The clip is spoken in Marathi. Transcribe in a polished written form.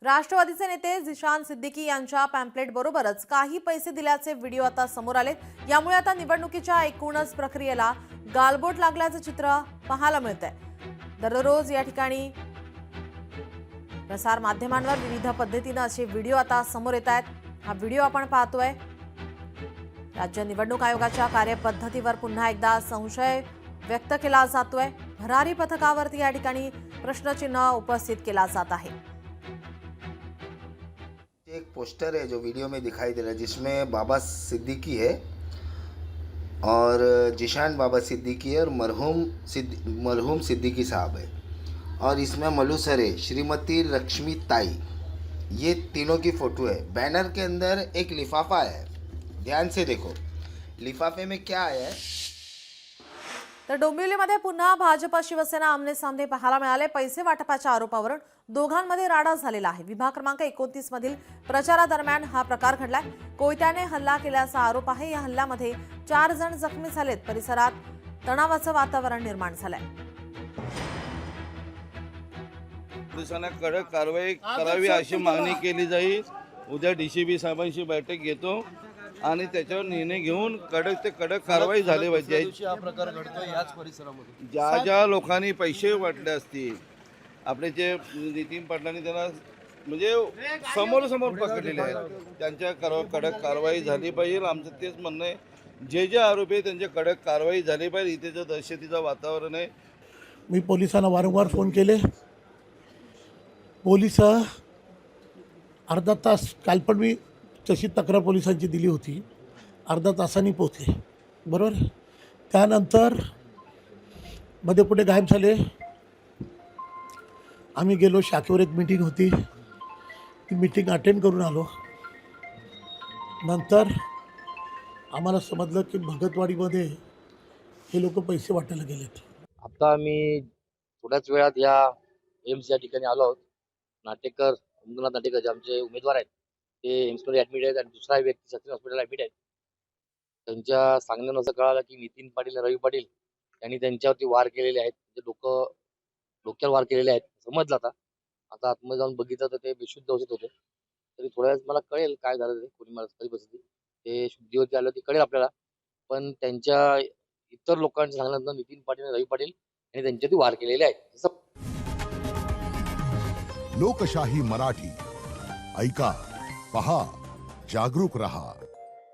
राष्ट्रवादीचे नेते झिशान सिद्दीकी यांच्या पॅम्पलेट बरोबरच काही पैसे दिल्याचे व्हिडिओ आता समोर आले। यामुळे आता निवडणुकीच्या एकूणच प्रक्रियेला गालबोट लागल्याचे चित्र पाहायला मिळतंय। दररोज या ठिकाणी प्रसार माध्यमांवर विविध पद्धतीने असे व्हिडिओ आता समोर येत आहेत। हा व्हिडिओ आपण पाहतोय। राज्य निवडणूक आयोगाच्या कार्यपद्धतीवर पुन्हा एकदा संशय व्यक्त केला जातोय। भरारी पथकावरती या ठिकाणी प्रश्नचिन्ह उपस्थित केला जात आहे। एक पोस्टर है जो वीडियो में दिखाई दे रहा है, जिसमें बाबा सिद्दीकी है और जिशान बाबा सिद्दीकी है और मरहूम सिद्दीकी साहब है, और इसमें मलू सर है, श्रीमती लक्ष्मी ताई, ये तीनों की फ़ोटो है। बैनर के अंदर एक लिफाफा है, ध्यान से देखो लिफाफे में क्या आया है। तर डोंबिवलीमध्ये पुन्हा भाजप शिवसेना आमने सामने पाहायला मिळाले। पैसे वाटपाच्या आरोपावरून दोघांमध्ये राडा झालेला आहे। विभाग क्रमांक 29 मधील प्रचारादरम्यान हा प्रकार घडलाय। कोयत्याने हल्ला केल्याचा आरोप आहे। या हल्ल्यामध्ये 4 जण जखमी झालेत। परिसरात तणावाचं वातावरण निर्माण झालंय। पोलिसांना कडक कारवाई करावी अशी मागणी केली जाईल। उद्या डीसीपी साहेबांशी बैठक घेतो आणि त्याच्यावर निर्णय घेऊन कडक ते कडक कारवाई झाली पाहिजे। हा प्रकार घडतो याच परिसरामध्ये ज्या लोकांनी पैसे वाटले असतील, आपले जे नितीन पाटलांनी त्यांना म्हणजे समोर पकडलेले आहेत, त्यांच्या कडक कारवाई झाली पाहिजे। आमचं तेच म्हणणं आहे, जे आरोपी आहेत त्यांच्या कडक कारवाई झाली पाहिजे। इथे जो दहशतीचं वातावरण आहे। मी पोलिसांना वारंवार फोन केले। पोलिस अर्धा तास, काल पण मी तशी तक्रार पोलिसांची दिली होती, अर्धा तासांनी पोहोचले, बरोबर। त्यानंतर मध्ये पुढे गायब झाले। आम्ही गेलो, शाखेवर एक मीटिंग होती, ती मीटिंग अटेंड करून आलो। नंतर आम्हाला समजलं की भगतवाडीमध्ये हे लोक पैसे वाटायला गेलेत। आता आम्ही थोड्याच वेळात या एम्स या ठिकाणी आलो आहोत। नाटेकर, अमृनाथ नाटेकर जे आमचे उमेदवार आहेत ते एम्समध्ये ॲडमिट आहेत आणि दुसरा व्यक्ती सचिन हॉस्पिटल ॲडमिट आहे। त्यांच्या सांगण्यानं असं कळालं की नितीन पाटील आणि रवी पाटील यांनी त्यांच्यावरती वार केलेले आहेत, डोक्यावर वार केलेले आहेत समजलं। आता आतमध्ये जाऊन बघितलं तर ते बेशुद्ध अवस्थेत होते। तरी थोड्या वेळात मला कळेल काय झालं ते, कोणी मला कधी बसली ते शुद्धीवरती आलं ते कळेल आपल्याला। पण त्यांच्या इतर लोकांच्या सांगण्यानंतर नितीन पाटील आणि रवी पाटील यांनी त्यांच्यावरती वार केलेले आहेत असं। लोकशाही मराठी ऐका, पहा, जागरूक रहा।